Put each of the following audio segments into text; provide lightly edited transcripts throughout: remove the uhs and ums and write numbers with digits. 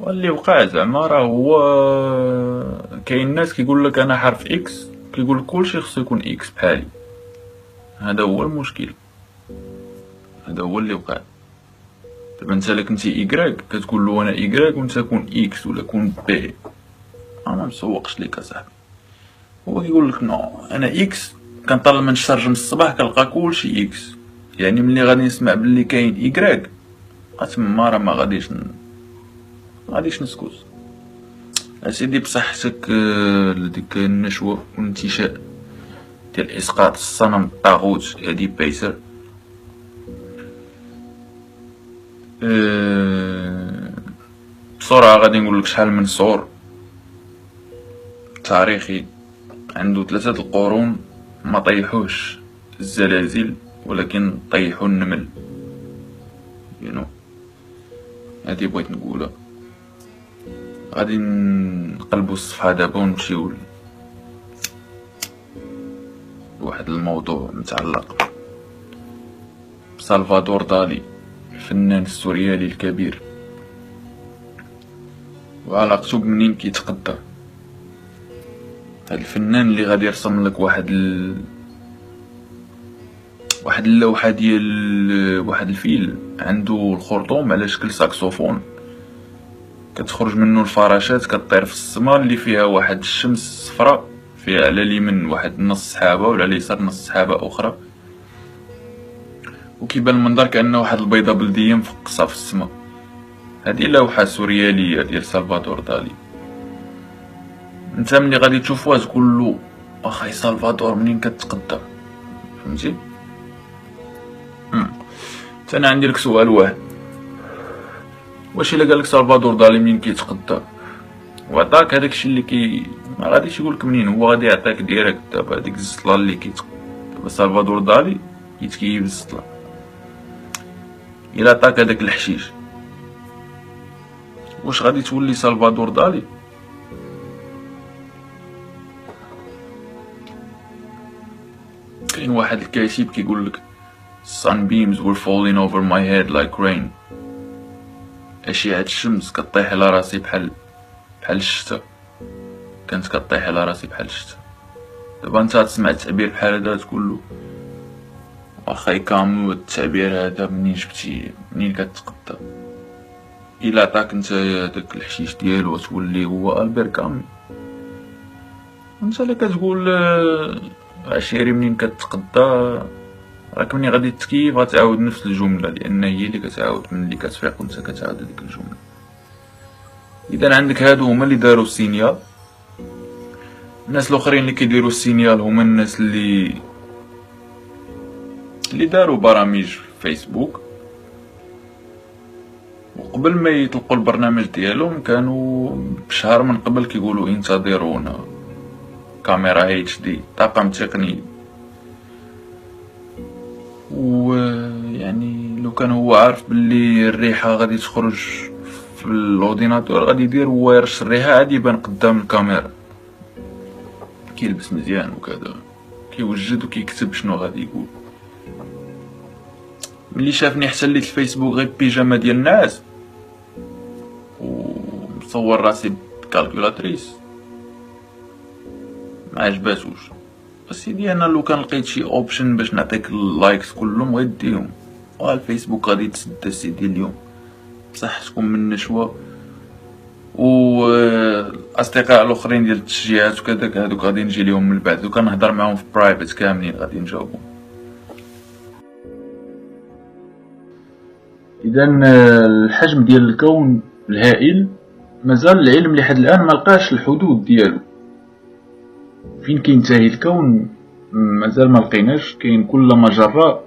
واللي وقع زعما راه هو كاين ناس كيقول لك انا حرف اكس، كيقول لك كلشي خصو يكون اكس بحالي. هذا هو المشكل، هذا هو اللي وقع. دابا انت الا كنتي ايكغيك كتقول له انا ايكغيك وانت كون اكس ولا كون بي، ما مسوقش ليك اصاحبي. هو كيقول لك نو انا اكس، كنطلع من الشرج من الصباح كنلقى كلشي اكس، يعني ملي غادي نسمع بلي كاين ايكغيك تما راه ما غاديش نسكت اسيدي بصحتك. لديك النشوة والانتشاء ديال اسقاط الصنم الطاغوت هادي بيسر. بسرعة غادي نقولك شحال من صور تاريخي عنده 3 القرون ما طيحوش الزلازل ولكن طيحوا النمل. هادي بغيت نقولها. غادي نقلبو الصفحة دابا ونمشيو لواحد الموضوع متعلق بسالفادور دالي، الفنان السوريالي الكبير، وعلاقته بمنين كيتقدر. هاد الفنان اللي غادي يرسم لك واحد اللوحة ديال واحد الفيل عنده الخرطوم على شكل ساكسوفون، كتخرج منه الفراشات كطير في السما اللي فيها واحد الشمس صفراء، فيها على اليمين واحد نص سحابة وعلى اليسار نص سحابة أخرى، وكيبان المنظر كأنه واحد البيضة بلدية مفقصة في السما. هذه لوحة سوريالية ديال سالفادور دالي. انت ملي غادي تشوفوها تقولو اخاي سالفادور منين كتقدر، فهمتي؟ انا عندي لك سؤال واحد، واش الا قالك سالفادور دالي منين كيتقدر وعطاك هداك الشيء اللي ما غاديش يقولك منين، هو غادي يعطيك ديريكت. دابا هاديك الزطله اللي دابا سالفادور دالي يتكيف الزطله، الا عطاك هداك الحشيش واش غادي تولي سالفادور دالي؟ كاين واحد الكاتب كيقول لك sunbeams were falling over my head like rain، أشعة الشمس كطيح على راسي بحال الشتا، كانت كطيح على راسي بحال الشتا. دابا انت تسمع التعبير بحال هذا تقولو واخا كامو التعبير هذا منين جبتي، منين كتقدر؟ الا عطاك انت داك الحشيش ديالو تولي هو البير كامو. انت اللي كتقول عشيري منين كتقدى، راك مني غادي تكيف غتعاود نفس الجملة، لان هي اللي كتعاود من اللي كتفيق وانت كتعاود ديك الجملة. اذا عندك هادو هما اللي داروا السينيال. الناس الاخرين اللي كيديروا السينيال هما الناس اللي داروا برامج فيسبوك، وقبل ما يطلقوا البرنامج ديالهم كانوا بشهر من قبل كيقولوا انتظرونا، كاميرا HD، طاقم تقني. ويعني لو كان هو عارف باللي الريحه غادي تخرج في الاورديناتور غادي يدير هو يرش الريحه عادي يبان قدام الكاميرا، كيلبس مزيان وكذا، كيوجد وكيكتب شنو غادي يقول. ملي شافني حسليت الفيسبوك غير بيجاما ديال الناس ومصور راسي بكالكولاتريس ما عجباتوش. اسيدي انا لو كان لقيت شي اوبشن باش نعطيك اللايكس كلهم غيديهم، الفيسبوك غادي تسد سيدي اليوم، بصح تكون من نشوة. و الاصدقاء الاخرين ديال التشجيعات وكذاك هادوك غادي نجي ليهم من بعد، دوك نهضر معاهم في برايفت كاملين غادي نجاوبهم. اذا الحجم ديال الكون الهائل مازال العلم لحد الان ما لقاش الحدود ديالو، فين كينتهي الكون مازال ما لقيناش. كاين كل مجرة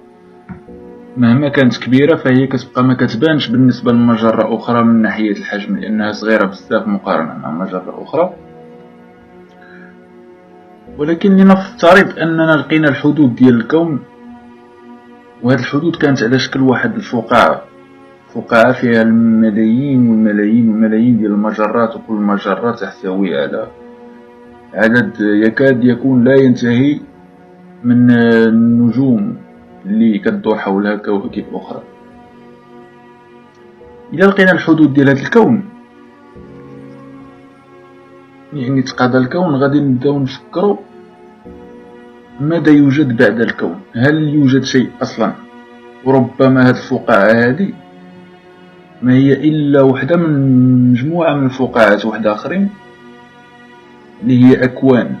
مهما كانت كبيرة فهي كتبقى ما كتبانش بالنسبة لمجرة أخرى من ناحية الحجم، لأنها صغيرة بزاف مقارنة مع مجرة أخرى. ولكن لنفترض أننا لقينا الحدود ديال الكون، وهذه الحدود كانت على شكل واحد الفقاعة فيها الملايين والملايين والملايين ديال المجرات، وكل مجرة تحتوي على عدد يكاد يكون لا ينتهي من النجوم اللي كتدور حولها كواكب أخرى. إلا لقينا الحدود ديال هذا الكون يعني تقاضى الكون غادي نبداو نفكروا ماذا يوجد بعد الكون، هل يوجد شيء أصلا؟ وربما هاد الفقاعة هادي ما هي إلا وحدة من مجموعة من الفقاعات واحد آخرين اللي هي أكوان،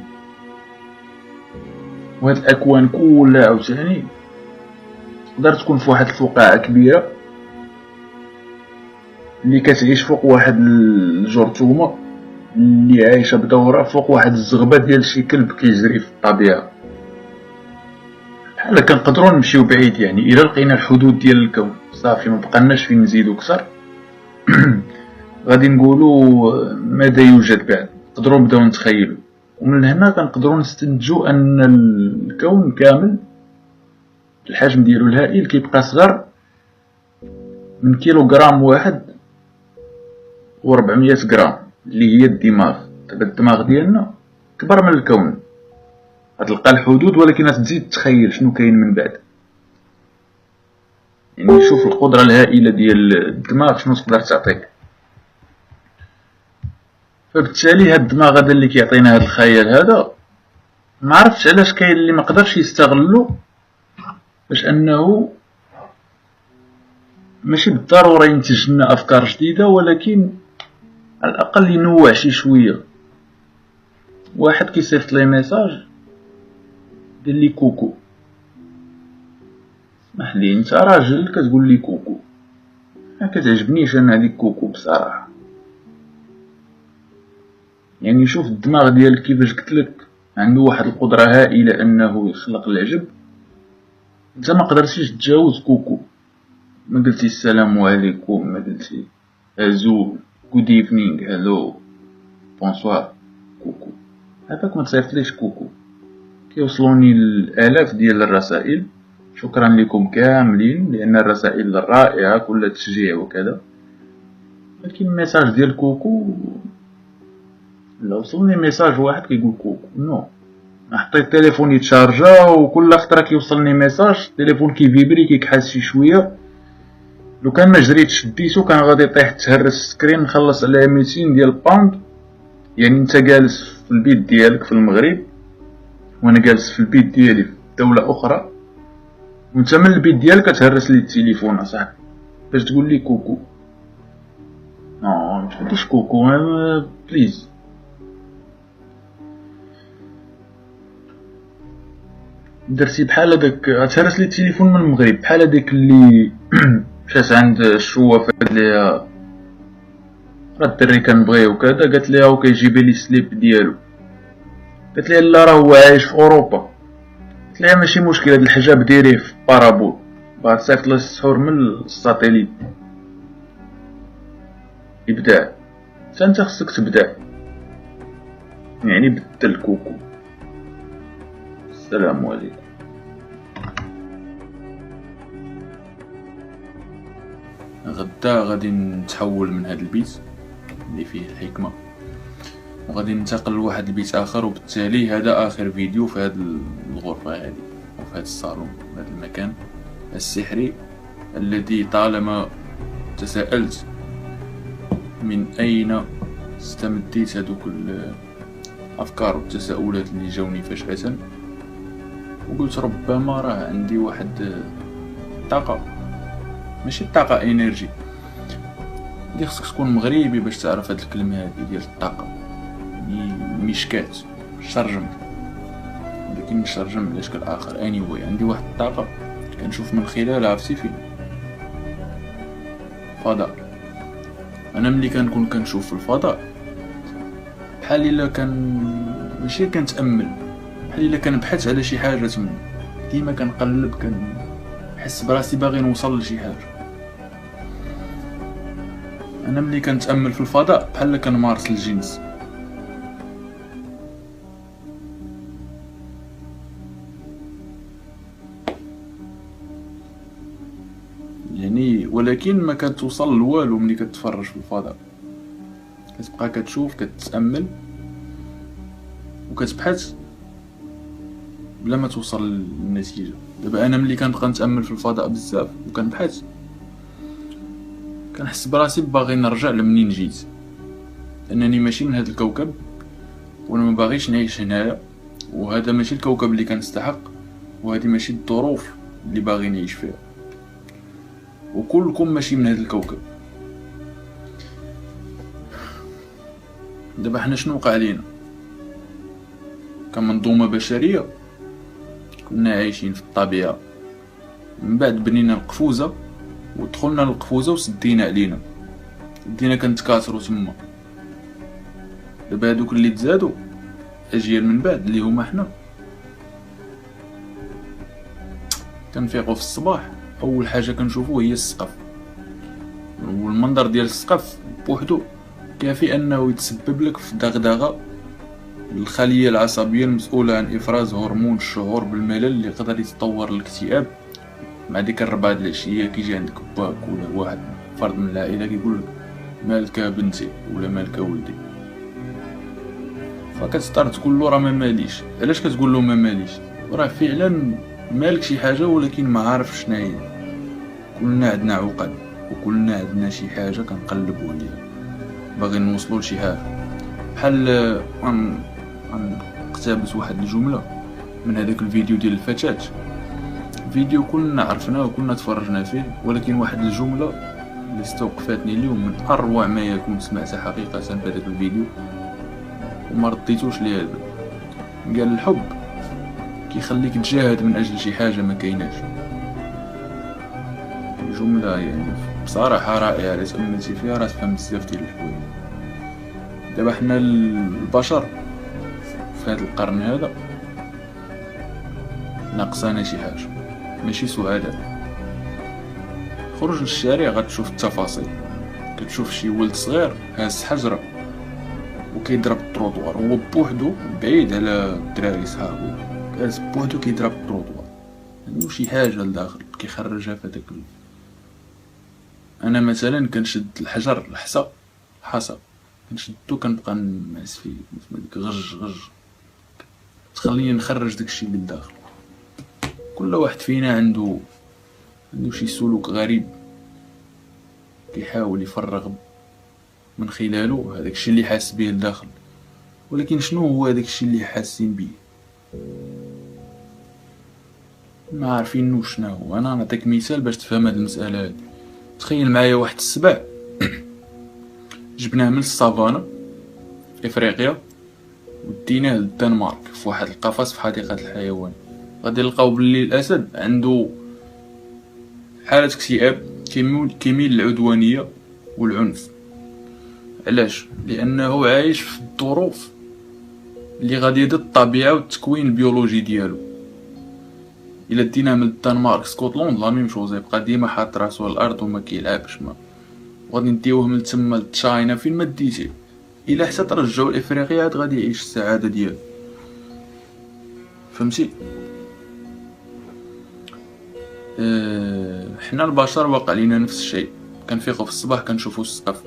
وهاد الأكوان كلها عاوتاني تقدر تكون في واحد الفقاعة كبيرة اللي كتعيش فوق واحد الجرثومة اللي عايشة بدورة فوق واحد الزغبة ديال شي كلب كيجري في الطبيعة. بحال كنقدروا نمشيو بعيد، يعني إلا لقينا الحدود ديال الكون صافي ما بقناش فين نزيدو كثر غادي نقولوا ماذا يوجد بعد، نقدروا نبداو نتخيلوا، ومن هنا كنقدروا نستنتجوا ان الكون كامل الحجم ديالو الهائل كيبقى صغر من كيلوغرام واحد و400 غرام اللي هي الدماغ. دابا الدماغ ديالنا كبر من الكون، غتلقى الحدود ولكن تزيد تخيل شنو كاين من بعد. يعني شوف القدرة الهائلة ديال الدماغ شنو تقدر تعطيك. فبالتالي هاد الدماغ هذا اللي كيعطينا هاد الخيال هذا ما عرفتش علاش كاين اللي ما قدرش يستغلو باش انه ماشي بالضروره ينتج لنا افكار جديده، ولكن على الاقل ينوع شي شويه. واحد كيصيفط لي ميساج قال لي كوكو، اسمح لي انت راجل كتقول لي كوكو، ما كتعجبنيش انا هذيك كوكو بصراحه. يعني شوف الدماغ ديالك كيفاش قلتلك عنده واحد القدرة هائلة انه يخلق العجب، انت ما قدرتيش تجاوز كوكو، ما قلتي السلام عليكم، ما قلتي ازول good evening hello bonsoir كوكو. هذاك ما تصيفطليش كوكو. كيوصلوني الالاف ديال الرسائل، شكرا لكم كاملين لان الرسائل رائعة كلها تشجيع وكذا، لكن الميساج ديال كوكو لا وصلني ميساج واحد كيقول كوكو نو. حطيت تليفوني تشارجا وكل خطره كيوصلني ميساج التليفون كيفيبري كيكحس شي شويه، لو كان ما جريتش ديتو كان غادي يطيح تهرس السكرين نخلص على 200 ديال الباوند. يعني انت جالس في البيت ديالك في المغرب وانا جالس في البيت ديالي في دوله اخرى، وانت من البيت ديالك كتهرس لي التليفون اصاحبي باش تقول لي كوكو. ما تقوليش كوكو بليز. درتي بحال هداك غتهرس لي التليفون من المغرب، بحال هداك اللي مشات عند الشوافه قالت ليها راه الدري كنبغيه وكذا، قالت ليها وكيجيب لي السليب ديالو، قالت ليها لا راه هو عايش في اوروبا، قالت ليها ماشي مشكل هاد الحجاب ديريه في بارابول، باغا تصيفط له السحور من الساتيليت. ابداع، انت خصك تبدع، يعني بدل كوكو. السلام عليكم. غدا غادي نتحول من هذا البيت اللي فيه الحكمة وغادي ننتقل لواحد البيت اخر، وبالتالي هذا اخر فيديو في هذه الغرفة هذه وفي هذا الصالون في هذا المكان السحري الذي طالما تساءلت من اين استمديت هذوك الافكار والتساؤلات اللي جاوني فجأة، وقلت ربما راه عندي واحد الطاقة، ماشي الطاقة انرجي اللي خصك تكون مغربي باش تعرف هاد الكلمة هادي ديال الطاقة، يعني ميشكات شرجم، ولكن نشرجم على شكل اخر. anyway عندي واحد الطاقة كنشوف من خلالها في سيفي فضاء. انا ملي كنكون كنشوف في الفضاء بحال الا ماشي كنتامل، بحال الا كنبحث على شي حاجه تما، ديما كنقلب كنحس براسي باغي نوصل لشي حاجه. انا ملي كنتامل في الفضاء بحال كنمارس الجنس. يعني ولكن ما كتوصل لوالو ملي كتفرج في الفضاء، كتبقى كتشوف كتتامل وكتبحث بلا ما توصل للنتيجه. دابا انا ملي كنبقى نتامل في الفضاء بزاف وكنبحث كنحس براسي باغي نرجع لمنين جيت، لانني ماشي من هذا الكوكب وانا ما باغيش نعيش هنايا، وهذا ماشي الكوكب اللي كنستحق، وهذه ماشي الظروف اللي باغي نعيش فيها، وكلكم ماشي من هذا الكوكب. دابا حنا شنو وقع لينا كمنظومه بشريه؟ كنا عايشين في الطبيعه، من بعد بنينا القفوزه ودخلنا للقفوزه وسدينا علينا، بدينا كنتكاثروا تما. دابا هادوك اللي تزادوا اجيال من بعد اللي هما حنا، كنفيقوا في الصباح اول حاجه كنشوفو هي السقف، والمنظر ديال السقف بوحدو كافي انه يتسبب لك في دغدغه الخليه العصبيه المسؤوله عن افراز هرمون الشعور بالملل اللي يقدر يتطور للاكتئاب. مع ديك الربعة د العشيه كيجي عندك باك ولا واحد فرد من العائله كيقول لك مالك بنتي ولا مالك ولدي، فكتضطر تقول له راه ما ماليش. علاش كتقول له ما ماليش؟ راه فعلا مالك شي حاجه ولكن ما عارف شنو هي. كلنا عندنا عقد وكلنا عندنا شي حاجه كنقلبوا عليها باغي نوصلوا لشي حاجه. بحال نقتبس واحد الجمله من هذاك الفيديو ديال الفتاه، فيديو كلنا عرفناه وكلنا تفرجنا فيه، ولكن واحد الجمله اللي استوقفتني اليوم من اروع ما يكون سمعتها حقيقه في هذاك الفيديو وما رديتوش ليها. قال الحب كيخليك تجاهد من اجل شي حاجه ما كايناش. جمله يعني بصراحه رائعه، الا تاملتي فيها راه تفهم بزاف ديال الحوايج. دابا حنا البشر في هذا القرن هذا ناقصانا شي حاجه، ماشي سعداء. خرج للشارع غتشوف التفاصيل، كتشوف شي ولد صغير هاز حجره وكيضرب التروطوار، هو بوحدو بعيد على الدراري صحابو، جالس بوحدو كيضرب التروطوار، عنده شي حاجه لداخل كيخرجها في هذاك انا مثلا كنشد الحجر حصى كنشدو كنبقى نعس فيه ديك غج تخليني نخرج داكشي اللي لداخل. كل واحد فينا عنده شي سلوك غريب كيحاول يفرغ من خلاله هذاك الشيء اللي حاس به لداخل، ولكن شنو هو هذاك الشيء اللي حاسين به؟ ما عارفين شنو هو. انا نعطيك مثال باش تفهم هذه المساله هذه. تخيل معايا واحد السبع جبناه من السافانا في افريقيا وديناه للدنمارك في واحد القفص في حديقه الحيوان. غادي نلقاو بلي الاسد عنده حاله اكتئاب كيميل للعدوانيه والعنف. علاش؟ لانه عايش في الظروف اللي غادي ضد الطبيعه والتكوين البيولوجي ديالو. الا دينا من الدنمارك اسكتلند لا ميم شوز، يبقى ديما حاط راسو على الارض وما كيلعبش. ما غادي نديوه من تما لتشاينا فين ما ديتيه، الا حتى ترجعو لافريقيا عاد غادي يعيش السعاده ديالو. فهمتي؟ حنا البشر واقع لينا نفس الشيء. كنفيقوا في الصباح كنشوفوا السقف،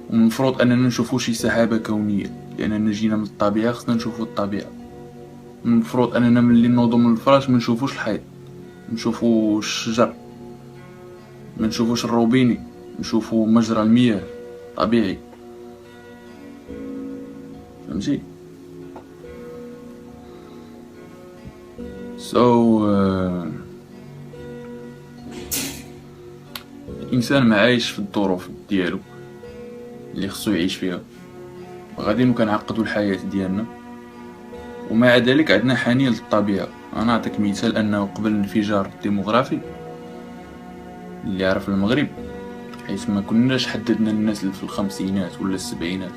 ومفروض اننا نشوفوا شي سحابه كونيه لاننا جينا من الطبيعه، خصنا نشوفوا الطبيعه. المفروض اننا ملي نوضوا من الفراش ما نشوفوش الحيط، نشوفوا الشجر، ما نشوفوش الروبيني، نشوفوا مجرى المياه طبيعي. فهمتي؟ الانسان ما عايش في الظروف ديالو اللي خصو يعيش فيها، غادي كنعقدوا الحياه ديالنا، ومع ذلك عندنا حنين للطبيعه. انا نعطيك مثال انه قبل الانفجار الديموغرافي اللي عرف المغرب، حيث ما كناش حددنا الناس اللي في الخمسينات ولا السبعينات،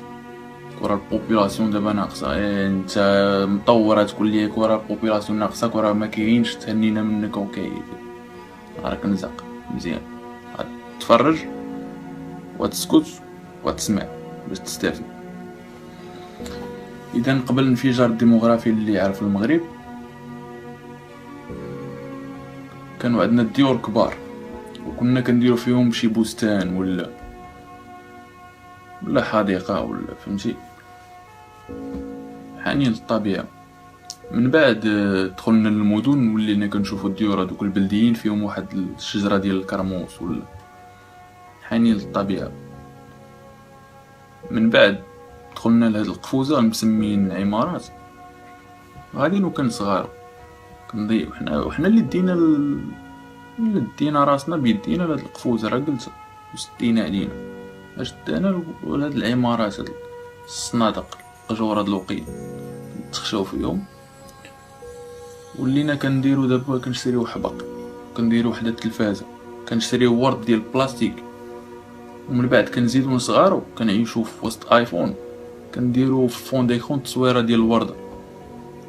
ورا البوبولاسيون دابا ناقصه. انت مطوره تقول لي ورا البوبولاسيون ناقصه ورا ما كاينش، تهنينا منك وكاين راك نزق مزيان. تفرج وتسكت وتسمع باش تستافد. اذا قبل الانفجار الديموغرافي اللي عرف المغرب كانوا عندنا الديور كبار، وكنا كنديروا فيهم شي بستان ولا حديقه ولا فهمتي، حنين للطبيعه. من بعد دخلنا للمدن ولينا كنشوفوا الديور هذوك البلديين فيهم واحد الشجره ديال الكرموس ولا حنين للطبيعه. من بعد دخلنا لهاد القفوزة مسمين عمارات، غاديين وكان صغار كنضيعو وحنا اللي دينا راسنا بيدينا لهاد القفوزة، راه قلت وسدينا علينا اش دانا لهاد العمارات، هاد الصنادق القجور هاد الوقيل نتخشاو فيهم. ولينا كنديرو دابا كنشريو حبق، كنديرو وحدة التلفازة، كنشريو ورد ديال البلاستيك، ومن بعد كنزيدو نصغارو كنعيشو في وسط ايفون، كنديرو في فون ديكرون تصويره ديال الوردة.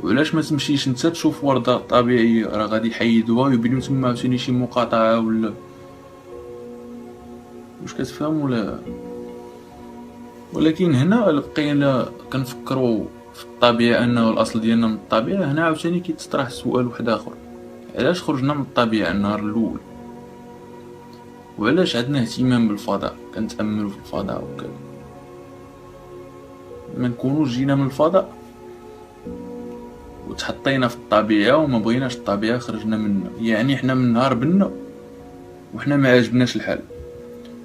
وعلاش ما تمشيش نتا تشوف وردة طبيعية، راه غادي يحيدوها ويبنيو تما عاوتاني شي مقاطعة ولا واش كتفهم ولا. ولكن هنا بقينا كنفكروا في الطبيعة انه الاصل ديالنا من الطبيعة. هنا عاوتاني كيتطرح سؤال واحد اخر، علاش خرجنا من الطبيعة النهار الاول؟ وعلاش عندنا اهتمام بالفضاء، كنتأملوا في الفضاء وكذا؟ ما نكونوش جينا من الفضاء وتحطينا في الطبيعة وما بغيناش الطبيعة خرجنا منها. يعني حنا من نهار بنا وحنا ما عجبناش الحال،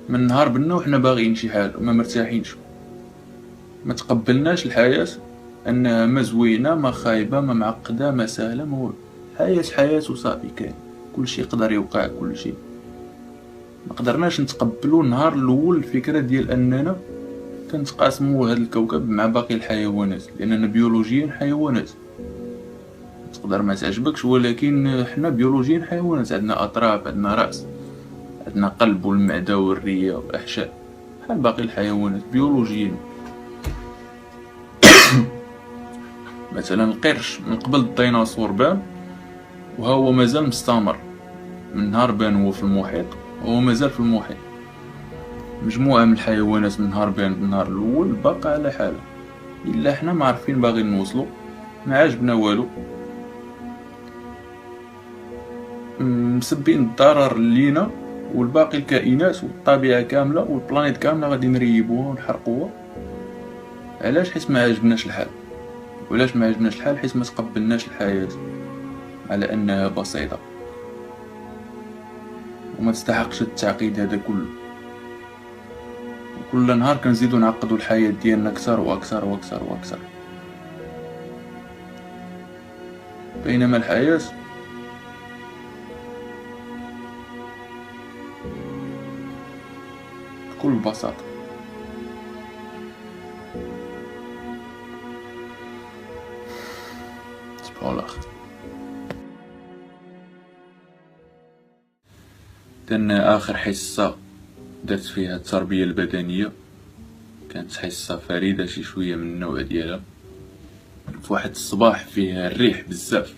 من نهار بنا وحنا باغيين شي حاجة وما مرتاحينش، ما تقبلناش الحياة انها ما زوينة ما خايبة ما معقدة ما سهلة ما حياة وصافي. كاين كلشي يقدر يوقع كلشي. ما قدرناش نتقبلوا النهار الاول الفكرة ديال اننا كنتقاسموا هذا الكوكب مع باقي الحيوانات، لاننا بيولوجيا حيوانات. تقدر ما تعجبكش ولكن حنا بيولوجيا حيوانات، عندنا اطراف، عندنا راس، عندنا قلب والمعدة والرية والاحشاء بحال باقي الحيوانات بيولوجيا. مثلا القرش من قبل الديناصور بان وهو مازال مستمر، من نهار بان هو في المحيط وهو مازال في المحيط. مجموعة من الحيوانات من نهار بان بالنهار الاول باقا على حالها، الا حنا ما عارفين باغيين نوصلو، ما عاجبنا والو، مسبين الضرر لينا والباقي الكائنات والطبيعة كاملة والبلانيت كاملة غادي نريبوها ونحرقوها. علاش؟ حيت ما عجبناش الحال. وعلاش ما عجبناش الحال؟ حيت ما تقبلناش الحياة على انها بسيطة وما تستحقش التعقيد هذا كله. كل نهار كنزيدو نعقدو الحياة ديالنا اكثر واكثر واكثر واكثر، بينما الحياة بكل بساطة سبحان الله. درنا اخر حصة درت فيها التربية البدنية، كانت حصة فريدة شي شوية من النوع ديالها. في واحد الصباح فيه الريح بزاف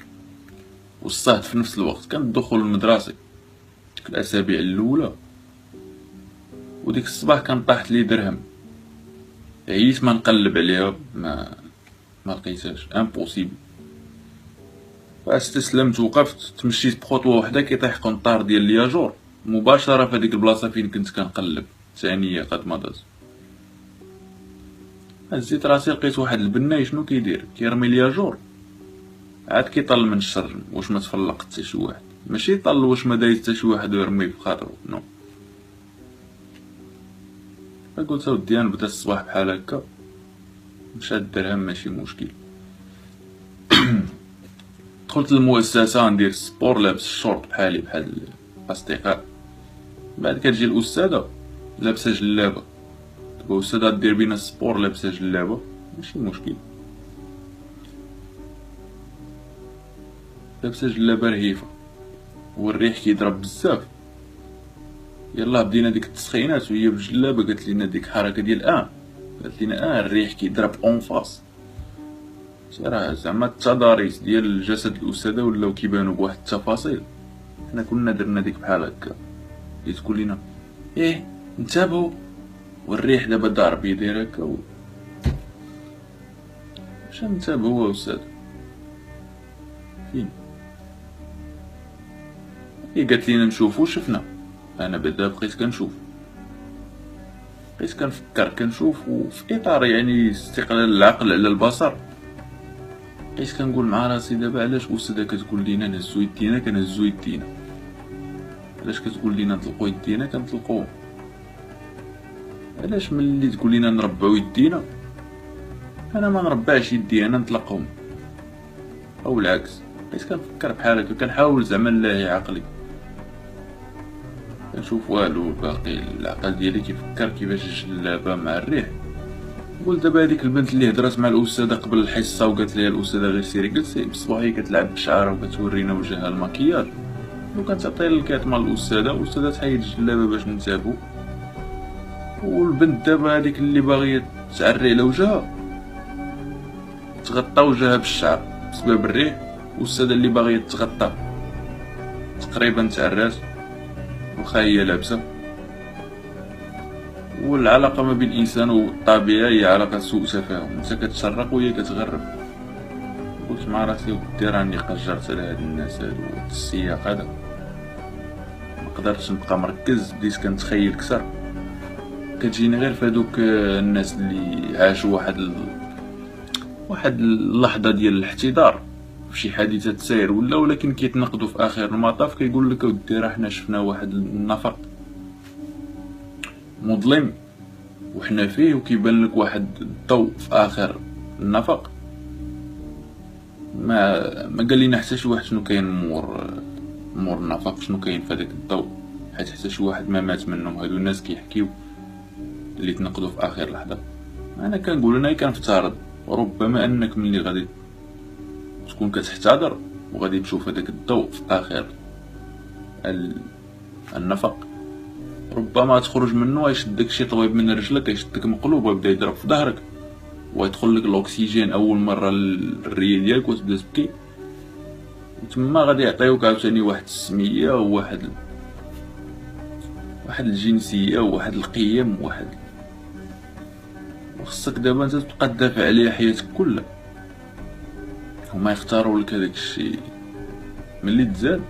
والصهد في نفس الوقت، كان الدخول المدرسي ديك الاسابيع الاولى، وديك الصباح كان طاحت لي درهم، عييت ما نقلب عليها ما لقيتهاش، امبوسيبل. فاستسلمت وقفت، تمشيت بخطوه وحده كيطيح قنطار ديال الياجور مباشره في هذيك البلاصه فين كنت كنقلب، ثانيه قد ما داز. هزيت راسي لقيت واحد البناي شنو كيدير، كيرمي الياجور عاد كيطل من الشر، واش ما تفلق حتى شي واحد، ماشي طل واش ما دايز حتى شي واحد ويرمي بخاطرو، نو. فقلت اودي نبدا الصباح بحال هكا، مشى الدرهم ماشي مشكل. دخلت للمؤسسة ندير السبور لابس الشورت بحالي بحال الاصدقاء، بعد كتجي الاستاذة لابسة جلابة، تبقى استاذة دير بينا السبور لابسة جلابة ماشي مشكل، لابسة جلابة رهيفة والريح كيضرب بزاف. يلا بدينا ديك التسخينات وهي بالجلابة، قالت لينا ديك الحركة ديال قالت لينا الريح كيضرب اون فاس. راه زعما التضاريس ديال الجسد الاستاذة ولاو كيبانو بواحد التفاصيل، حنا كنا درنا ديك بحال هكا. تقول لينا انتبهوا والريح دابا ضارب يدير هكا واش ننتبهوا استاذ فين؟ هي قالت لينا نشوفو، شفنا. انا بعدا بقيت كنشوف، بقيت كنفكر كنشوف، وفي اطار يعني استقلال العقل على البصر بقيت كنقول مع راسي دابا علاش استاذة كتقول لينا نهزو يدينا كنهزو يدينا، علاش كتقول لينا نطلقو يدينا كنطلقوهم، علاش ملي تقول لينا نربعو يدينا انا ما نربعش يدي، انا نطلقهم او العكس. بقيت كنفكر بحال هكا، كنحاول زعما نلاهي عقلي، كنشوف والو باقي العقل ديالي كيفكر كيفاش الجلابه مع الريح. قلت دابا هذيك البنت اللي هضرات مع الاستاذه قبل الحصه وقالت لي الاستاذه غير سيري جلسي بصباح هي كتلعب بالشعر وكتورينا وجهها المكياج، وكنعطي الكيط مال الاستاذه تحيد الجلابه باش نتابعو. والبنت دابا هذيك اللي باغيه تعري على وجهها تغطى وجهها بالشعر بسبب الريح، والاستاذه اللي باغيه تغطى تقريبا تعرات واخا هي لابسه. والعلاقه ما بين الانسان والطبيعه هي علاقه سوء تفاهم، انت كتشرق وهي كتغرب. قلت مع راسي ودي راني قجرت على هاد الناس هادو السياق هذا، مقدرتش نبقى مركز، بديت كنتخيل كثر. كتجيني غير فهادوك الناس اللي عاشوا واحد اللحظه ديال الاحتضار في شي حادثه سير ولكن كيتنقدوا في اخر المطاف كيقول لك اودي راه حنا شفنا واحد النفق مظلم وحنا فيه، وكيبان لك واحد الضوء في اخر النفق. ما قال لنا حتى شي واحد شنو كاين مور النفق، شنو كاين في هذاك الضوء، حتى شي واحد ما مات منهم. هادو الناس كيحكيو اللي تنقدوا في اخر لحظه. انا كنقول انا كنفترض ربما انك ملي غادي تكون كتحتضر وغادي تشوف هذاك الضوء في اخر النفق، ربما تخرج منه يشدك شي طبيب من رجلك، يشدك مقلوب ويبدا يضرب في ظهرك ويدخل لك الاكسجين اول مره للريه ديالك وتبدا تبكي. وتما غادي يعطيوك عاوتاني واحد السميه وواحد الجنسيه وواحد القيم وخصك دابا انت تبقى تدافع عليها حياتك كلها. هما يختاروا لك هذاك الشيء ملي تزاد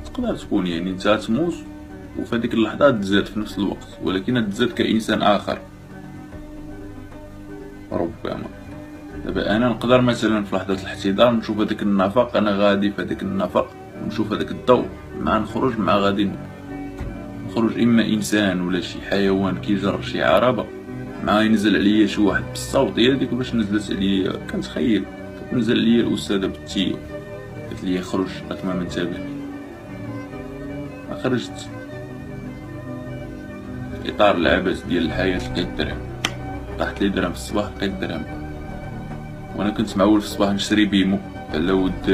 تقدر تكون يعني انت تموت وفي هذيك اللحظه تزاد في نفس الوقت، ولكن تزاد كإنسان آخر. ربما دابا انا نقدر مثلا في لحظه الاحتضار نشوف هذاك النفق، انا غادي في هذاك النفق ونشوف هذاك الضوء، مع نخرج مع غادي نخرج اما انسان ولا شي حيوان كيجر شي عربه، مع ينزل عليا شي واحد بالصوت ديال ديك باش نزلت عليا. كنتخيل كتنزل عليا الاستاذه بالتي قالت لي خرج راك ما منتبه. خرجت في اطار العبث ديال الحياه، لقيت درهم، طاحت لي درهم في الصباح، لقيت درهم وانا كنت معول في الصباح نشري بيمو على ود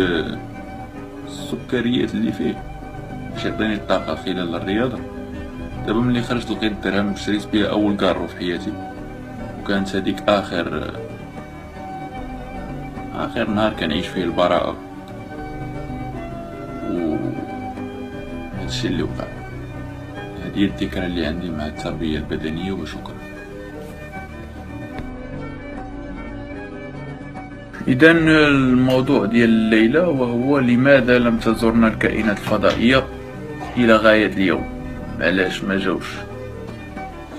السكريات اللي فيه باش يعطيني الطاقه خلال الرياضه. دابا ملي خرجت لقيت درهم شريت بها اول كارو في حياتي، وكانت هذيك اخر نهار كنعيش فيه البراءه. و هادشي اللي وقع، هذه الذكرى اللي عندي مع التربيه البدنيه. وشكرا. إذا الموضوع ديال الليلة وهو لماذا لم تزورنا الكائنات الفضائية إلى غاية اليوم؟ علاش ما جاوش؟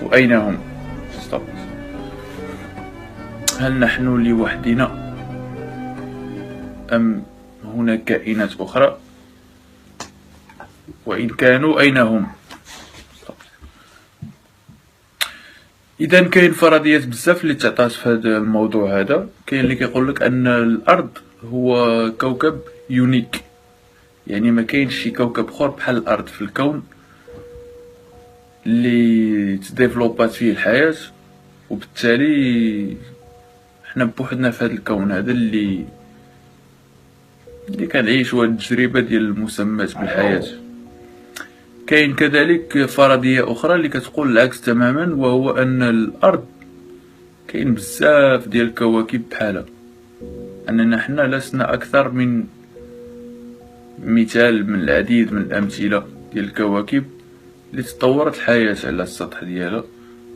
وأين هم؟ هل نحن لوحدنا أم هناك كائنات أخرى؟ وإن كانوا أين هم؟ اذا كاين فرضيات بزاف اللي تعطات في هذا الموضوع هذا. كاين اللي كيقول لك ان الارض هو كوكب يونيك، يعني ما كاينش شي كوكب اخر بحال الارض في الكون اللي تديفلوبات فيه الحياه، وبالتالي حنا بوحدنا في هذا الكون هذا اللي كنعيشوا هذه التجربه ديال المسمات بالحياه. كاين كذلك فرضية أخرى اللي كتقول العكس تماما، وهو أن الأرض كاين بزاف ديال الكواكب بحالها، أننا حنا لسنا أكثر من مثال من العديد من الأمثلة ديال الكواكب اللي تطورت الحياة على السطح ديالها.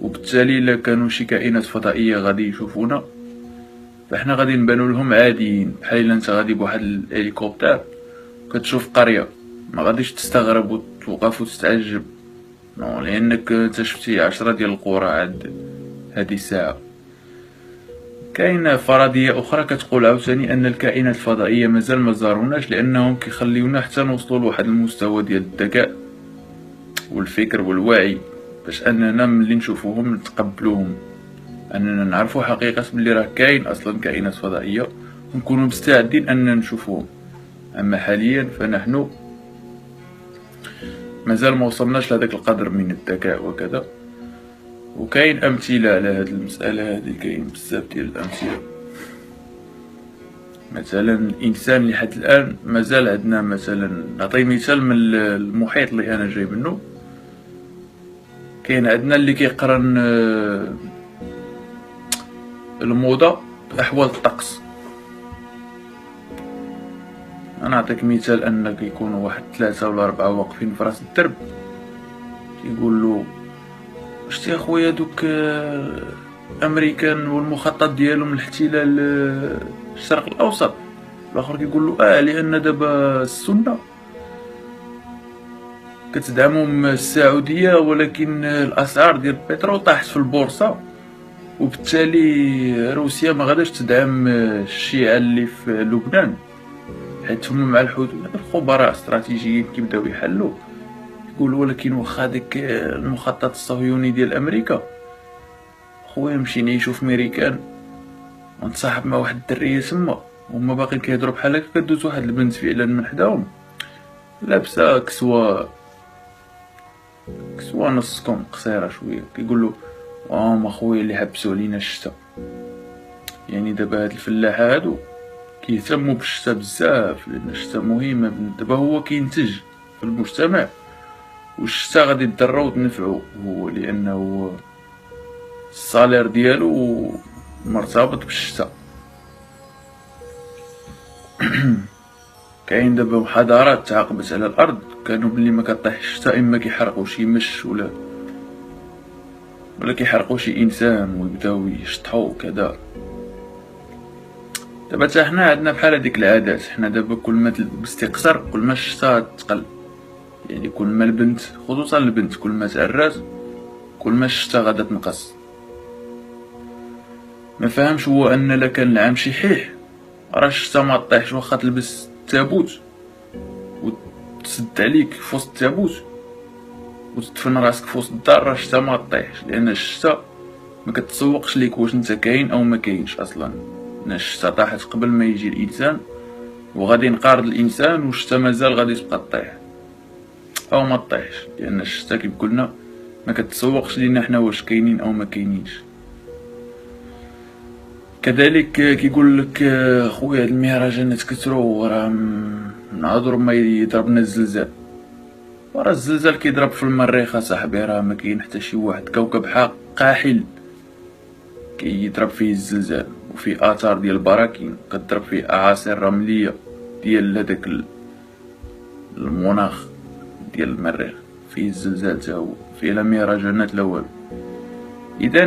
وبالتالي إلا كانوا شي كائنات فضائية غادي يشوفونا فاحنا غادي نبانو لهم عاديين، بحال إلا انت غادي بواحد الهليكوبتر كتشوف قرية ما غاديش تستغرب وتوقف وتستعجب، لانك انت شفتي 10 ديال القرى عاد هذه الساعه. كاين فرضيه اخرى كتقول عاوتاني ان الكائنات الفضائيه مازال ما زاروناش، لانهم كيخليونا حتى نوصلوا لواحد المستوى ديال الذكاء والفكر والوعي باش اننا ملي نشوفوهم نتقبلوهم اننا نعرفوا حقيقة بلي راه كاين اصلا كائنات فضائية ونكونوا مستعدين اننا نشوفوهم. اما حاليا فنحن مازال ما وصلناش لهذاك القدر من الذكاء وكذا. وكاين امثله على هذه المساله هذه، كاين بزاف ديال الامثله. مثلا الانسان لحد الان مازال عندنا، مثلا نعطي مثال من المحيط اللي انا جاي منه. كاين عندنا اللي كيقرن الموضه باحوال الطقس. انا نعطيك مثال، ان كيكونوا واحد 3 ولا 4 واقفين في راس الدرب، كيقول له شتي اخويا دوك امريكان والمخطط ديالهم لاحتلال الشرق الاوسط. الاخر كيقول له لان دابا السنه كتدعمهم السعوديه، ولكن الاسعار ديال البترول طاحت في البورصه، وبالتالي روسيا ما غاداش تدعم الشيعة اللي في لبنان، حيت هما مع الحدود. الخبراء استراتيجيين كيبداو يحلوا، يقول ولكن واخا داك المخطط الصهيوني ديال امريكا، خويا نمشي نعيشو في ميريكان ونتصاحب مع واحد الدريه تما، هما باقيين كيهضروا بحال هكا، كدوز واحد البنت فعلا من حداهم لابسه كسوه نصكم قصيره شويه، كيقول له ما خويا اللي حبسوا علينا الشتا. يعني دابا هاد الفلاحه هادو كيهتموا بالشتا بزاف، لان الشتا مهمه. دابا هو كينتج في المجتمع، والشتا غادي يضرو وتنفعو هو، لانه الصالير ديالو مرتبط بالشتا. كاين دابا محاضرات تعاقبت على الارض، كانوا بلي ما كطيح الشتا اما كيحرقوا شي مش ولا كيحرقوا شي انسان ويبداو يشطحوا كذا. دابا حتى حنا عندنا بحال هذيك العادات، حنا دابا كل ما تلبستي قصر كل ما الشتا تقل. يعني كل ما البنت، خصوصا البنت، كل ما تعرات كل ما الشتا غادا تنقص. ما فهمش هو ان لا كان العام شحيح راه الشتا ما طيحش، واخا تلبس التابوت وتسد عليك في وسط التابوت وتدفن راسك في وسط الدار، راه الشتا ما طيحش، لان الشتا ما كتسوقش ليك واش انت كاين او ما كاينش اصلا. لان الشتا طاحت قبل ما يجي الانسان، وغادي ينقرض الانسان، والشتا مازال غادي تبقى طيح او ما طيحش، لان الشتا كيف قلنا ما كتسوقش لينا حنا واش كاينين او ما كاينينش. كذلك كيقول لك خويا المهرجانات كثروا، راه نعذر ما يضربنا الزلزال، وراه الزلزال كيضرب في المريخ صاحبي، راه ما كاين حتى شي واحد كوكب قاحل كيضرب فيه الزلزال، وفي اثار ديال البراكين كتضرب فيه اعاصير رمليه ديال هذاك المناخ ديال المريخ، فيه الزلزال تا هو، فيه لا مهرجانات لا والو. اذا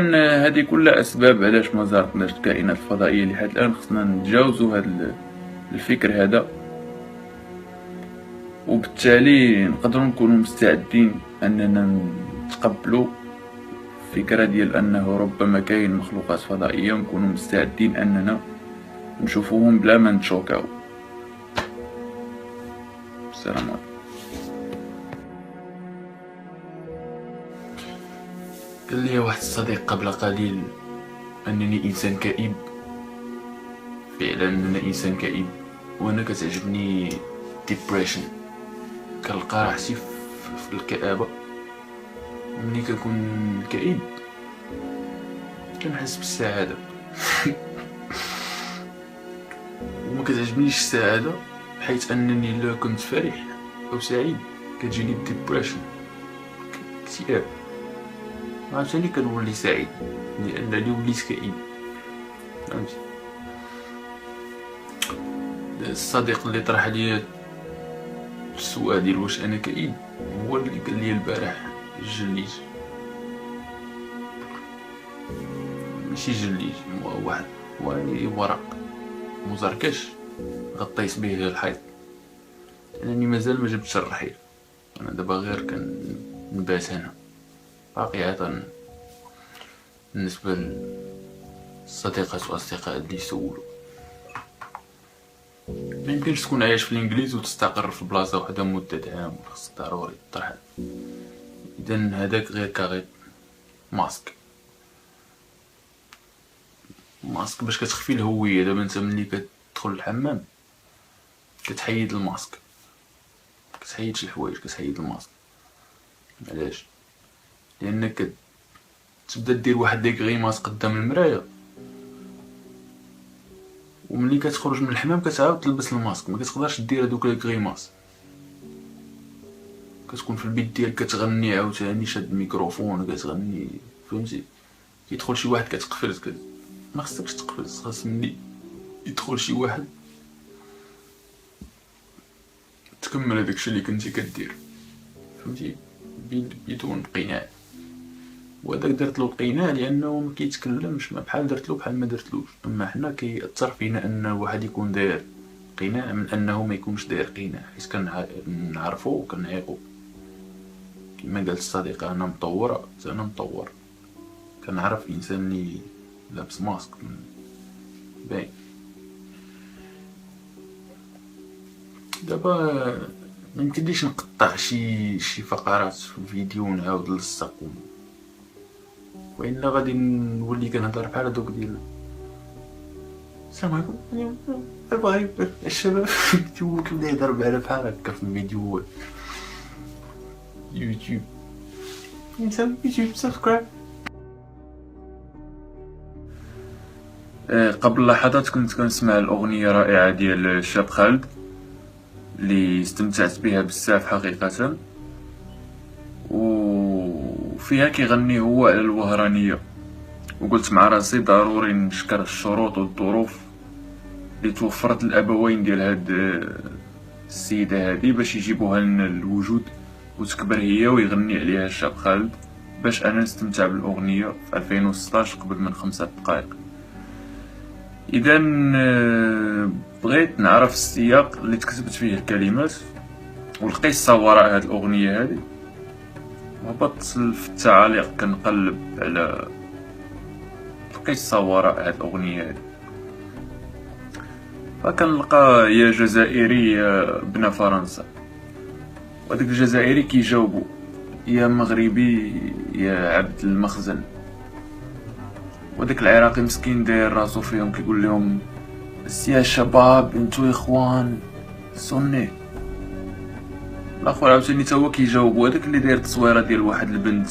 هذه كلها اسباب علاش ما زارتناش الكائنات الفضائيه لحد الان. خصنا نتجاوزوا هذا الفكر هذا، وبالتالي نقدروا نكونوا مستعدين اننا نتقبلوا الفكره ديال انه ربما كاين مخلوقات فضائيه، ونكونوا مستعدين اننا نشوفوهم بلا ما نتشوكاو. السلام عليكم. قال لي واحد الصديق قبل قليل انني انسان كئيب. فعلا انا انسان كئيب، وانا كتعجبني ديبريشن. كنلقى راحتي في الكآبة. ملي كنكون كئيب كنحس بالسعادة. وما كتعجبنيش السعادة، بحيث انني لا كنت فرح او سعيد كتجيني ديبريشن، اكتئاب. عاوتاني كنولي سعيد لانني وليت كئيب، فهمتي؟ الصديق اللي طرح لي السؤال ديال واش انا كئيب هو اللي قال لي البارح جليت. ماشي جليت، واحد ورق مزركش غطيت به الحيط، لانني مازال ما جبتش الرحيل. انا دابا غير كنبات هنا واقعة. بالنسبة للصديقات واصدقاء اللي يسولوا، ما يمكنش تكون عايش في الانجليز وتستقر في بلاصه وحده مده عام، خاصك ضروري ترحل. اذا هذاك غير كاغي ماسك. الماسك باش كتخفي الهويه. دابا انت ملي كتدخل الحمام كتحيد الماسك، كتحيد شي حوايج، كتحيد الماسك. علاش؟ لانك تبدا دير واحد ديك غيماس قدام المرايه، وملي كتخرج من الحمام كتعاود تلبس الماسك، ما كتقدرش دير هذوك لي غيماس. كتكون في البيت ديالك كتغني عاوتاني شاد الميكروفون كتغني، فهمتي؟ كيدخل شي واحد كتقفز ما خصكش تقفز، خاص ملي يدخل شي واحد تكمل هذاك الشيء اللي كنتي كدير، فهمتي؟ بدون قناع. وهذاك درت له القناع لانه ما كيتكلمش، ما بحال درت له بحال ما درتلوش. اما حنا كيأثر فينا ان الواحد يكون داير قناع من انه ما يكونش داير قناع، حيت كنعرفو وكنعيقو. كما قالت الصديقة انا مطورة، انا مطور، كنعرف انسان اللي لابس ماسك باين. دابا ميمكنليش نقطع شي فقرات في الفيديو ونعاود نلصق، والا غادي نولي كنهضر بحال هادوك ديال السلام عليكم بغا الشباب كيبدا يهضر بحال هكا في الفيديو يوتيوب. انسان يوتيوب سبسكرايب. قبل لحظات كنت كنسمع الأغنية رائعة ديال الشاب خالد اللي استمتعت بها بزاف حقيقة، وفيها كيغني هو على الوهرانية، وقلت مع راسي ضروري نشكر الشروط والظروف اللي توفرت الأبوين ديال هاد السيدة هادي باش يجيبوها لنا الوجود وتكبر هي ويغني عليها الشاب خالد، باش أنا نستمتع بالأغنية في 2016 قبل من 5 دقائق. إذا بغيت نعرف السياق اللي تكتبت فيه الكلمات والقصة وراء هاد الأغنية هادي. هبطت في التعاليق كنقلب على القصة وراء هاد الأغنية هادي، فكنلقى يا جزائري يا ابن فرنسا، وداك الجزائري كيجاوبو يا مغربي يا عبد المخزن، وداك العراقي مسكين داير راسو فيهم كيقول لهم يا شباب انتو اخوان سني. الاخر عاوتاني تا هو كيجاوبو، هذاك اللي داير تصويره ديال واحد البنت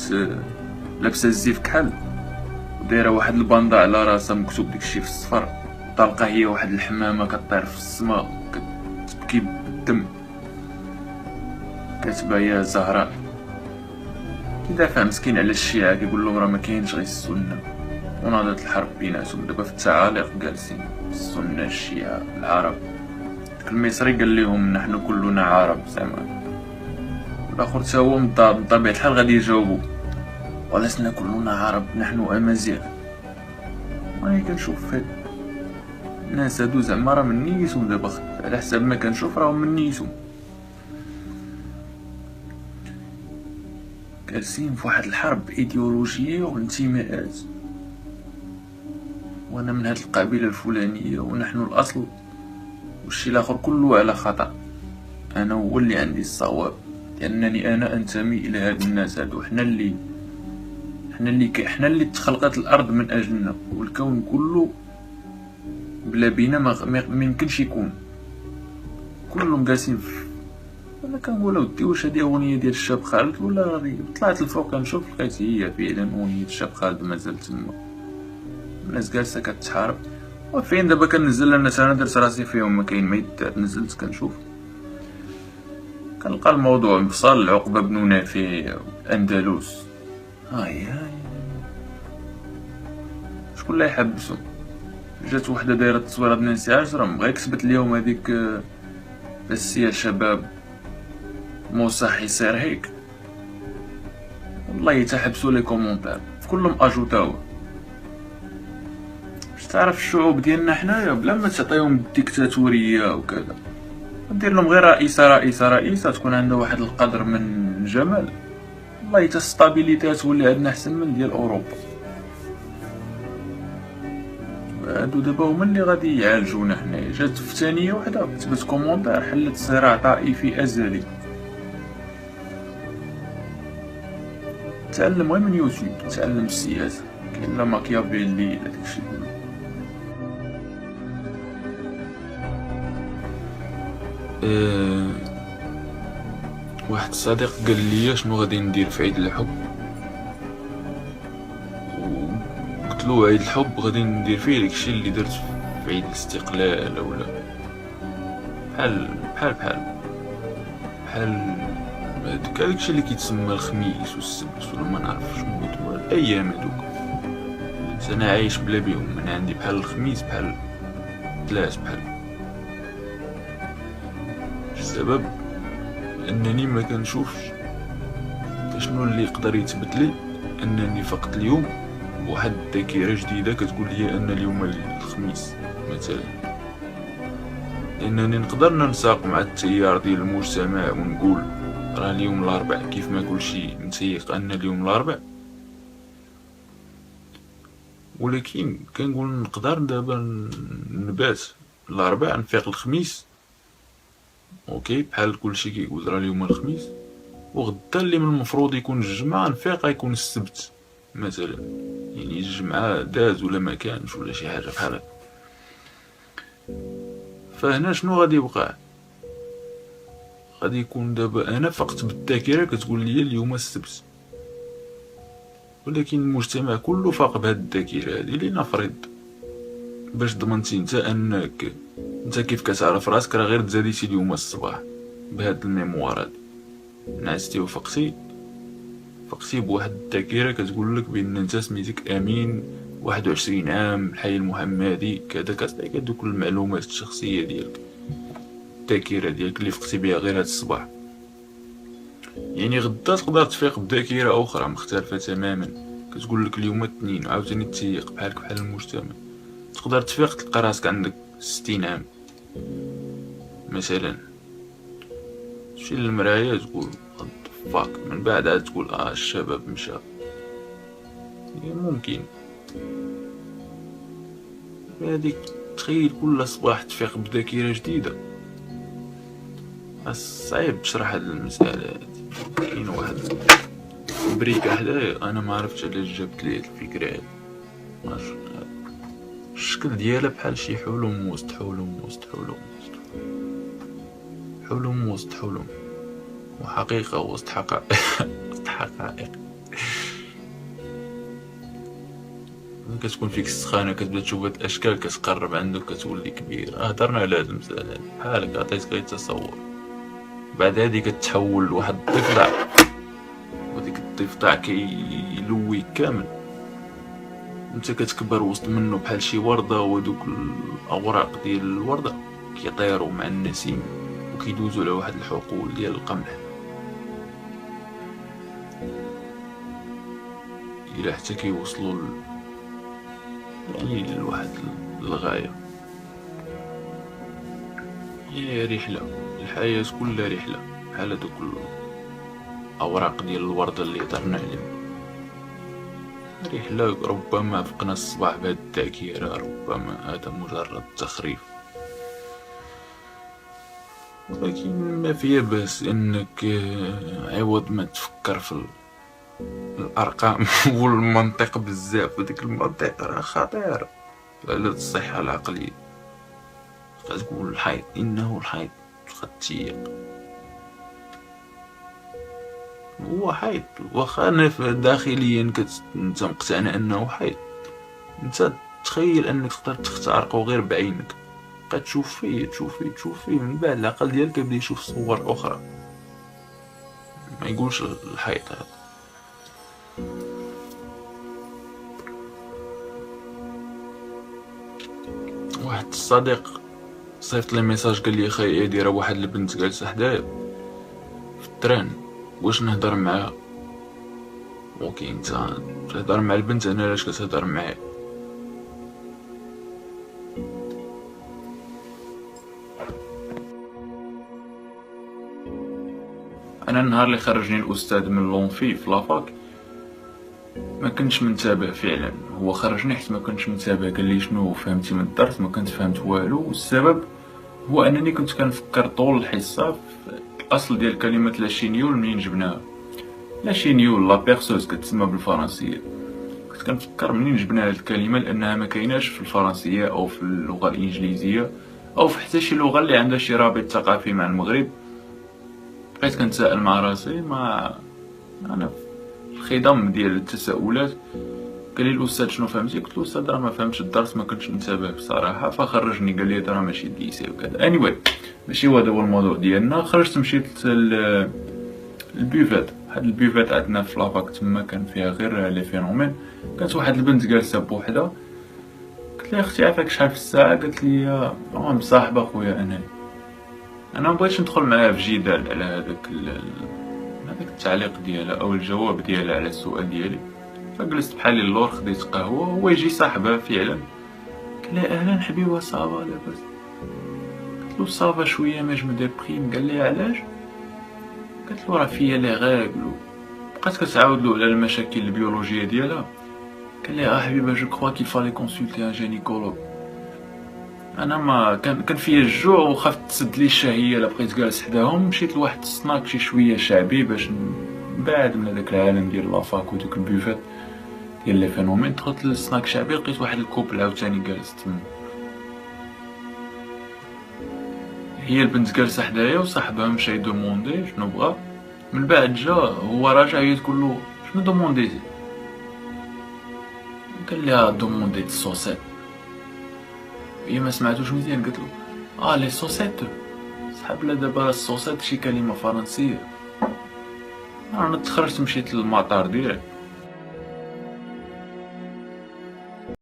لابسه الزيف كحل ودايره واحد الباندا على راسها مكتوب داكشي في الصفر، طالقه هي واحد الحمامه كطير في السماء كتبكي بالدم كاتبه يا زهراء. كيدافع مسكين على الشيعة كيقول لهم راه ما كاينش غير السنه، وناضت الحرب بيناتهم. دابا في التعاليق جالسين السنه الشيعة العرب، داك المصري قال لهم نحن كلنا عرب زعما، الاخر تا هو من طبيعه الحال غادي يجاوبو ولسنا كلنا عرب نحن امازيغ. وانا كنشوف هاد الناس هادو زعما راه من نيتهم، دابا على حساب ما كنشوف راهم من نيتهم جالسين في واحد الحرب ايديولوجيه وانتماءات، وانا من هاد القبيله الفلانيه ونحن الاصل والشي الاخر كله على خطا، انا هو اللي عندي الصواب لانني انا انتمي الى هاد الناس هادو. حنا اللي تخلقت الارض من اجلنا، والكون كله بلا بينا ما يمكنش يكون. كلهم جالسين انا كنقول اودي واش هادي اغنيه ديال الشاب خالد ولا غادي؟ طلعت الفوق كنشوف لقيت هي فعلا اغنيه الشاب خالد مازال تما، الناس جالسه كتحارب. وفين دابا كنزل الناس، انا درت راسي فيهم ما كاين ما يدار، نزلت كنشوف كنلقى الموضوع انفصال عقبه بن نافع اندلس. هاي شكون اللي يحبسهم؟ جات وحده دايره التصويره ديال نانسي عجرم بغا كتبت اليوم هذيك بس يا شباب موسى حيصير هيك، والله يتحبسوا لي كومونتير في كلهم اجوتاو. باش تعرف الشعوب ديالنا حنايا بلا ما تعطيهم الديكتاتوريه وكذا، دير لهم غير رئيسه تكون عندها واحد القدر من الجمال، والله حتى الستابيليتي تولي عندنا احسن من ديال اوروبا. هادو دابا هما اللي غادي يعالجونا حنايا. جات في ثانيه وحده كتبت كومونتير حلت صراع طائفي ازلي. تعلم غير من يوتيوب، تعلم السياسه، كاين لا ماكيافيلي لا داكشي كله. أه واحد الصديق قال لي شنو غادي ندير في عيد الحب، وقلت له عيد الحب غادي ندير فيه داكشي اللي درت في عيد الاستقلال، ولا بحال داكشي اللي كيتسمى الخميس والسبت ولا ما نعرف شنو هو الايام هذوك. انا عايش بلا بيهم، انا عندي بحال الخميس بحال ثلاث بحال. السبب انني ما كنشوفش شنو اللي يقدر يثبت لي انني فقت اليوم بواحد الذاكره جديده كتقول لي ان اليوم الخميس مثلا، لانني نقدر ننساق مع التيار ديال المجتمع ونقول راه اليوم الاربعاء، كيف ما كلشي متيق ان اليوم الاربعاء. ولكن كنقول نقدر دابا نبات الاربعاء نفيق الخميس، اوكي بحال كلشي كيقول راه اليوم الخميس، وغدا اللي من المفروض يكون الجمعة نفيق يكون السبت مثلا، يعني الجمعة داز ولا ما كانش ولا شي حاجة بحال هكا. فهنا شنو غادي يوقع؟ غادي يكون دابا انا فقت بالذاكرة كتقول لي اليوم السبت، ولكن المجتمع كله فاق بهاد الذاكرة هادي. لنفرض باش ضمنتي انت انك انت كيف كتعرف راسك راه غير تزاديتي اليوم الصباح بهاد الميموار هادي، نعستي وفقتي بواحد الذاكرة كتقول لك بان انت سميتك امين 21 عام الحي المحمدي كذا، كتعطيك هادوك المعلومات الشخصية ديالك، الذاكرة ديالك اللي فقتي بها غير هاد الصباح. يعني غدا تقدر تفيق بذاكرة اخرى مختلفة تماما كتقول لك اليوم الاثنين، وعاوتاني تيق بحالك بحال المجتمع. تقدر تفيق تلقى راسك عندك 60 عام مثلا، تمشي للمراية تقول فاك، من بعد عاد تقول الشباب مشى. ممكن هاديك تخيل كل صباح تفيق بذاكرة جديدة. صعيب تشرح هاد المسألة هادي. كاين واحد بريكة حدايا انا ما عرفتش علاش جابت لي هاد الفكرة هادي، الشكل ديالها بحال شي حلم وسط حلم وسط حلم وسط حلم وسط حلم، وحقيقة وسط حقائق وسط حقائق. كتكون فيك السخانة كتبدا تشوف هاد الاشكال كتقرب عندك كتولي كبير. هضرنا على هاد المسألة بحالك عطيتك غير تصور، بعد هادي كتحول لواحد الضفدع، وديك الضفدع كيلويك كامل، انت كتكبر وسط منه بحال شي وردة، ودوك الاوراق ديال الوردة كيطيروا مع النسيم وكيدوزوا على واحد الحقول ديال القمح، الى حتى كيوصلوا يعني لواحد الغاية. هي رحلة، الحياة كلها رحلة، بحال هادوك الأوراق ديال الوردة اللي هضرنا عليهم. رحلة ربما فقنا الصباح بهاد الذاكرة، ربما هذا مجرد تخريف، ولكن ما فيها بأس انك عوض ما تفكر في الارقام والمنطق بزاف، وديك المنطق راه خطير على الصحة العقلية. تقول الحيط انه الحيط خطيق، هو حيط واخا انا داخليا انت مقتنع انه حيط، انت تخيل انك تقدر تخترقه غير بعينك، تشوف فيه من بعد العقل ديالك يبدا يشوف صور اخرى، ما يقولش الحيط هذا. واحد الصديق صيفط لي ميساج قال لي اخي ايدي راه واحد البنت جالسه حدايا في التران، واش نهضر معاها؟ اوكي انت تهضر مع البنت، انا علاش كتهضر معايا؟ انا النهار اللي خرجني الاستاذ من لونفي في لافاك ما كنتش منتبه فعلا، هو خرجني حيت ما كنتش منتبه، قال لي شنو فهمتي من الدرس؟ ما كنت فهمت والو. والسبب هو انني كنت كنفكر طول الحصه في الاصل ديال كلمه لاشينيول منين جبناها. لاشينيول لا بيرسوز كتسمى بالفرنسيه، كنت كنفكر منين جبنا هاد الكلمه لانها ما كايناش في الفرنسيه او في اللغه الانجليزيه او في حتى شي لغه اللي عندها شي رابط ثقافي مع المغرب. بقيت كنتسائل مع راسي، ما انا في الخضم ديال التساؤلات. قال لي الاستاذ شنو فهمتي؟ قلت له استاذ راه ما فهمتش الدرس، ما كنتش منتبه بصراحه، فخرجني قال لي راه ماشي ديسي وكذا. ماشي هو هذا هو الموضوع ديالنا. خرجت مشيت البيفات. هاد البيفات عندنا في لافاك تما كان فيها غير لي فينومين. كانت واحد البنت جالسه بوحدها، قلت لها اختي عافاك شحال في الساعه؟ قالت لي مصاحبه خويا. انا مبغيتش ندخل معاها في جدال على هذاك التعليق ديالها او الجواب ديالها على السؤال ديالي. فجلست بحالي اللور، خديت قهوه، هو يجي صاحبها فعلا. قال لي اهلا حبيبه صافا لاباس؟ قلت له صافا شويه ما جو ديبريم. قال لي علاش؟ قلت له راه فيا لي غاغلو. بقات كتعاود له على المشاكل البيولوجيه ديالها. قال لي حبيبه جو كخوا كيل فالي كونسلتي ان جينيكولوج. انا ما كان فيا الجوع وخفت تسد لي الشهيه. لا بقيت جالس حداهم، مشيت لواحد السناك شي شويه شعبي باش نبعد من هذاك العالم ديال لافاك ودوك البيفات ديال لي فينومين. دخلت للسناك شعبي، لقيت واحد الكوبل عاوتاني جالس تما. هي البنت جالسه حدايا وصاحبها مشى يدوموندي شنو بغا. من بعد جا هو راجع، هي تقول له شنو دومونديتي؟ قال لها دومونديت الصوصيت. هي ما سمعتوش مزيان، قالت له لي صوصيت. صحاب لا دابا الصوصيت شي كلمه فرنسيه. انا تخرجت مشيت للمطار ديالي.